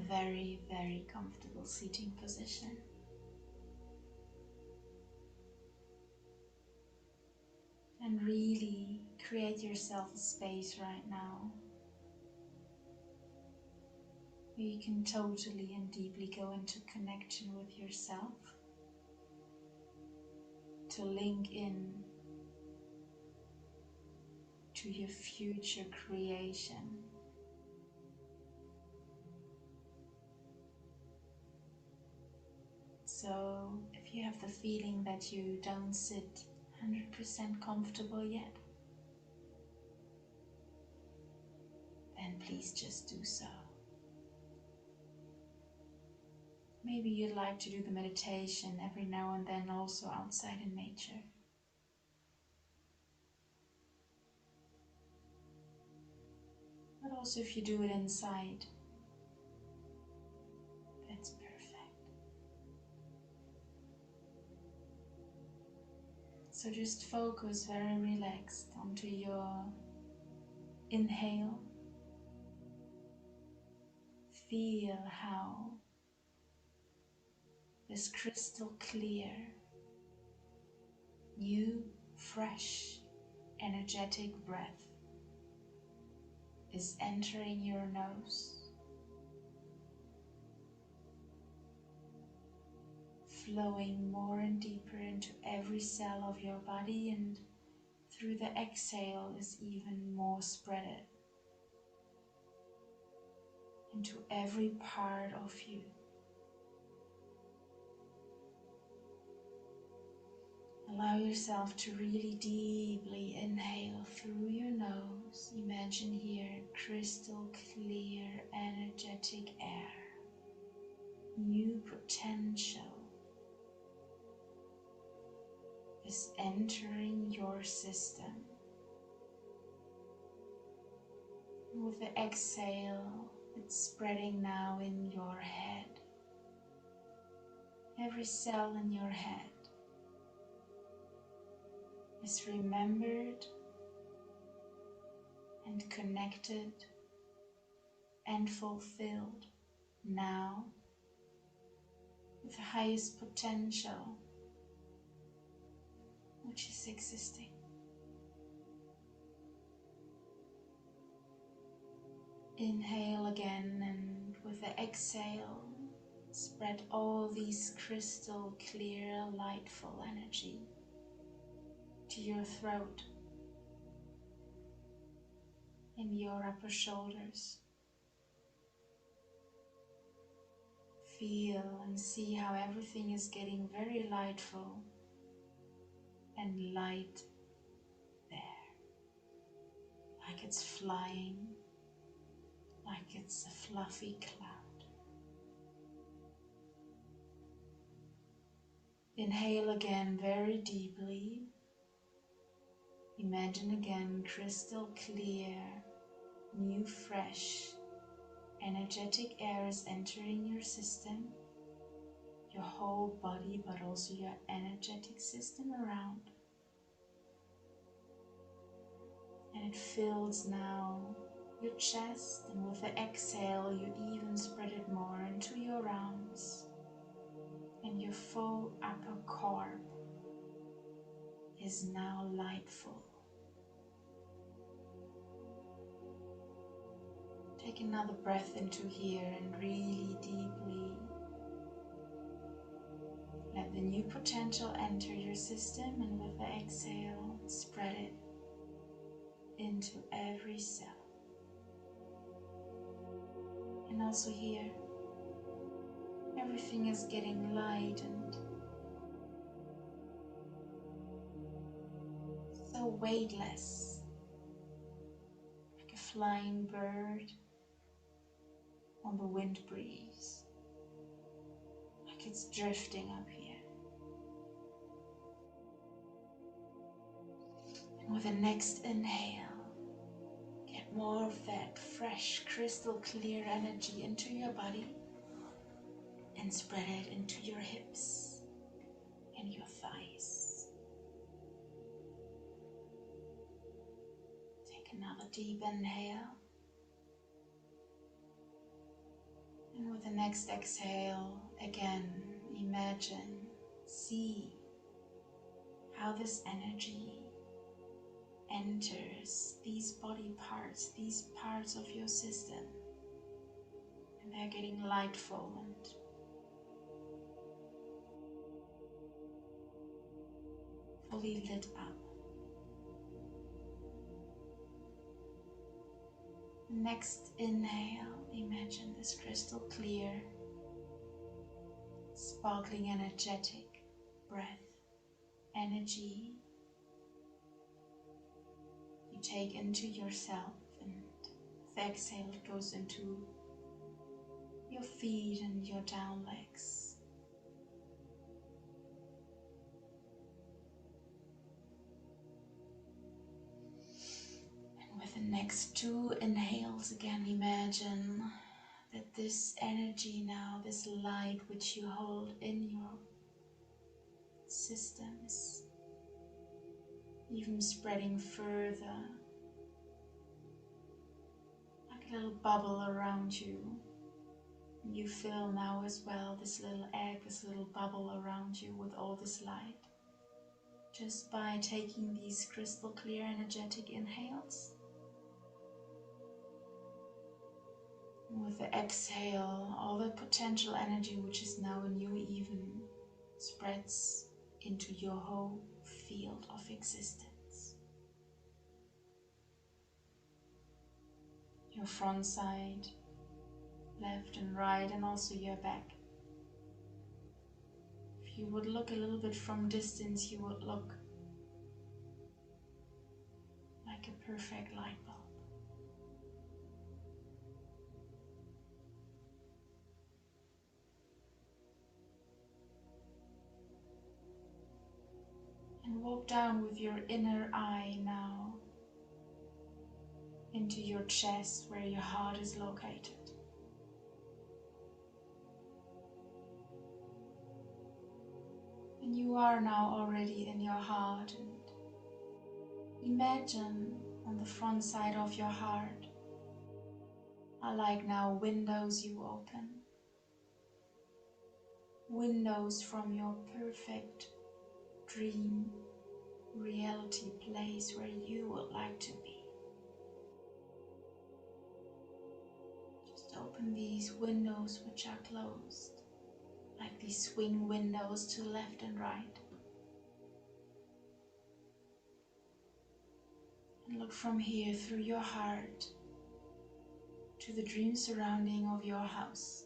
very, very comfortable seating position. And really create yourself a space right now where you can totally and deeply go into connection with yourself, to link in to your future creation. So if you have the feeling that you don't sit 100% comfortable yet, then please just do so. Maybe you'd like to do the meditation every now and then also outside in nature. But also if you do it inside, that's perfect. So just focus very relaxed onto your inhale. Feel how this crystal clear, new, fresh, energetic breath is entering your nose, flowing more and deeper into every cell of your body, and through the exhale is even more spreaded into every part of you. Allow yourself to really deeply inhale through your nose. Imagine here crystal clear, energetic air, new potential is entering your system. With the exhale, it's spreading now in your head. Every cell in your head is remembered and connected and fulfilled now with the highest potential which is existing. Inhale again, and with the exhale, spread all these crystal clear, lightful energy to your throat, in your upper shoulders. Feel and see how everything is getting very lightful and light there, like it's flying, like it's a fluffy cloud. Inhale again very deeply. Imagine again crystal clear, new, fresh, energetic air is entering your system, your whole body, but also your energetic system around. And it fills now your chest, and with the exhale you even spread it more into your arms, and your full upper core is now lightful. Take another breath into here and really deeply let the new potential enter your system, and with the exhale spread it into every cell. And also here, everything is getting light and so weightless, like a flying bird on the wind breeze, like it's drifting up here. And with the next inhale, get more of that fresh, crystal clear energy into your body and spread it into your hips and your thighs. Take another deep inhale. And With the next exhale, again, imagine, see how this energy enters these body parts, these parts of your system, and they're getting lightful and fully lit up. Next inhale, imagine this crystal clear, sparkling, energetic breath, energy you take into yourself, and with the exhale it goes into your feet and your down legs. And with the next two inhales, again imagine that this energy now, this light which you hold in your system, is even spreading further, like a little bubble around you. You fill now as well this little egg, this little bubble around you with all this light, just by taking these crystal clear energetic inhales. With the exhale, all the potential energy which is now in you even spreads into your whole field of existence. Your front side, left and right, and also your back. If you would look a little bit from distance, you would look like a perfect light bulb. And walk down with your inner eye now into your chest where your heart is located. And you are now already in your heart, and imagine on the front side of your heart are like now windows you open. Windows from your perfect dream reality place where you would like to be. Just open these windows which are closed, like these swing windows to left and right. And look from here through your heart to the dream surrounding of your house.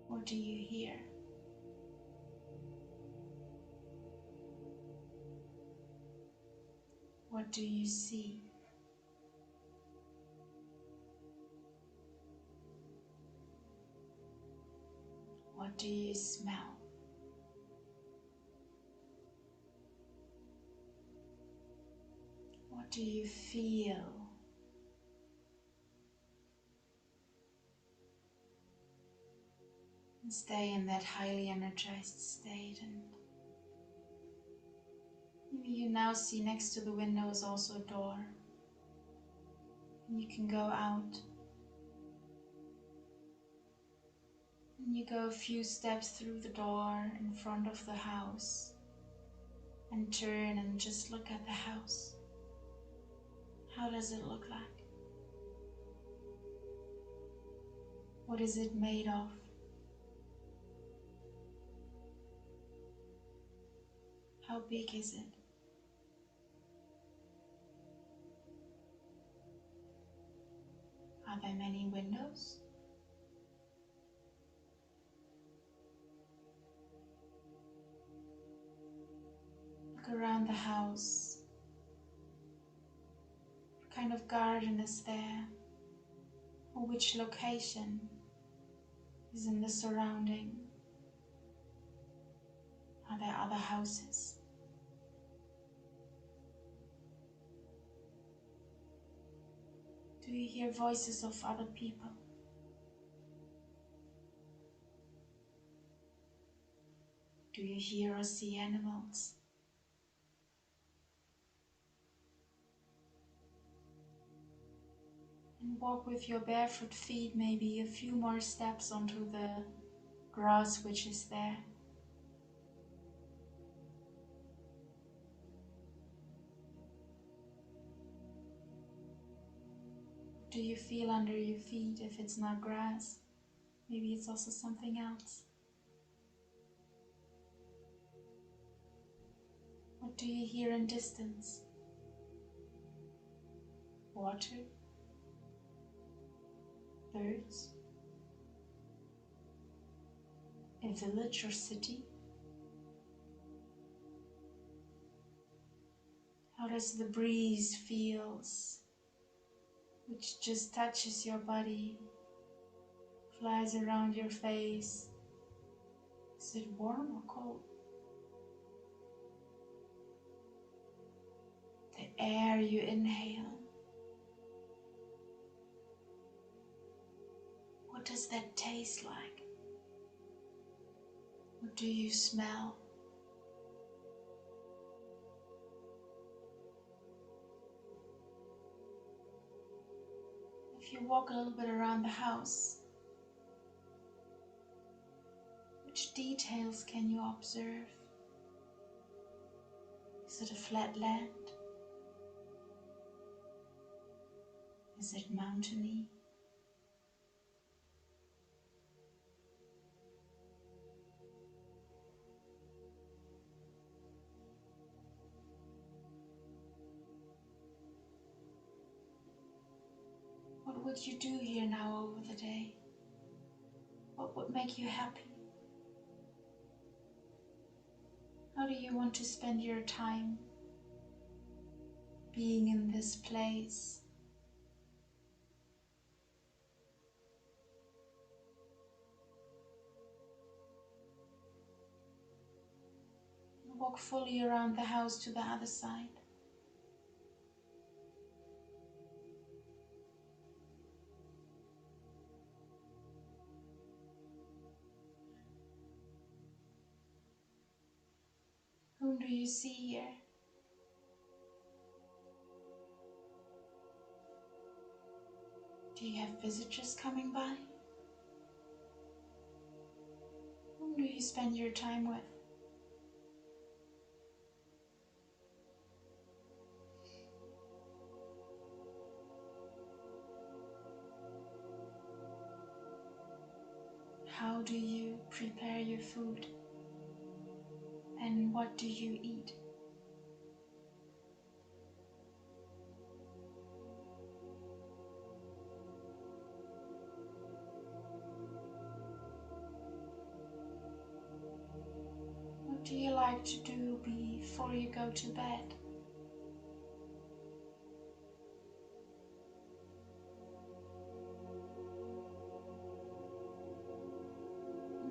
What do you hear? What do you see? What do you smell? What do you feel? And stay in that highly energized state. And maybe you now see next to the window is also a door. And you can go out. And you go a few steps through the door in front of the house and turn and just look at the house. How does it look like? What is it made of? How big is it? Are there many windows? Look around the house. What kind of garden is there? Or which location is in the surrounding? Are there other houses? Do you hear voices of other people? Do you hear or see animals? And Walk with your barefoot feet maybe a few more steps onto the grass which is there. What do you feel under your feet if it's not grass? Maybe it's also something else. What do you hear in distance? Water? Birds? A village or city? How does the breeze feels, which just touches your body, flies around your face? Is it warm or cold? The air you inhale, what does that taste like? What do you smell? If you walk a little bit around the house, which details can you observe? Is it a flat land? Is it mountainy? What would you do here now over the day? What would make you happy? How do you want to spend your time being in this place? Walk fully around the house to the other side. Whom do you see here? Do you have visitors coming by? Whom do you spend your time with? How do you prepare your food? And what do you eat? What do you like to do before you go to bed?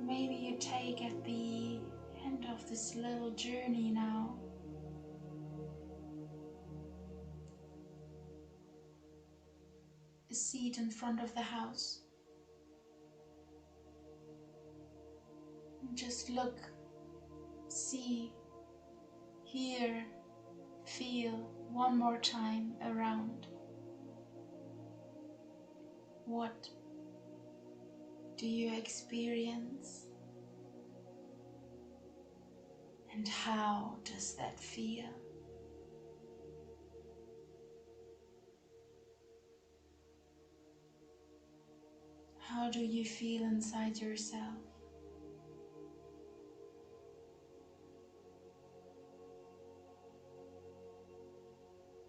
Maybe you take at the end of this little journey now a seat in front of the house and just look, see, hear, feel one more time around. What do you experience? And how does that feel? How do you feel inside yourself?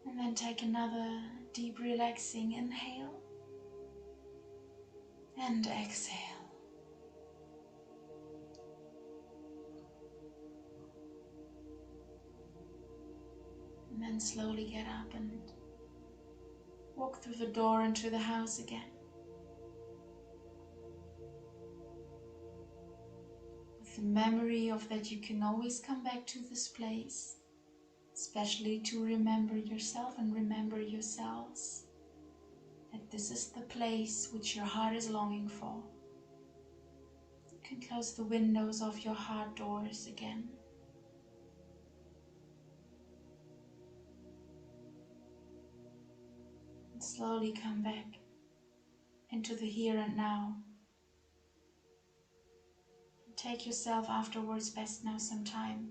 And then take another deep relaxing inhale and exhale. And then slowly get up and walk through the door into the house again. With the memory of that you can always come back to this place, especially to remember yourself and remember yourselves. That this is the place which your heart is longing for. You can close the windows of your heart doors again. And slowly come back into the here and now. Take yourself afterwards best now some time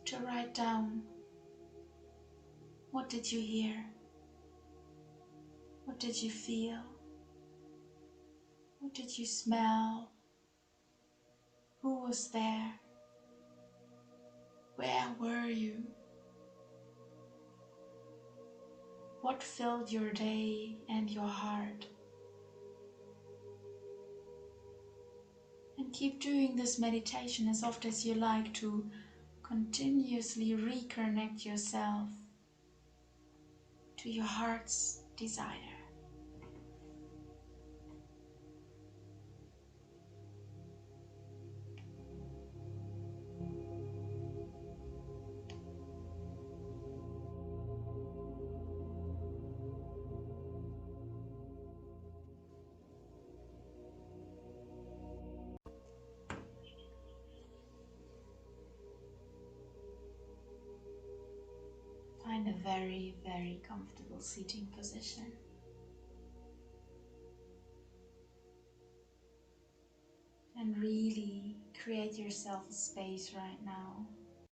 to write down, what did you hear? What did you feel? What did you smell? Who was there? Where were you? What filled your day and your heart? And keep doing this meditation as often as you like to continuously reconnect yourself to your heart's desire. Find a very, very comfortable seating position. And really create yourself a space right now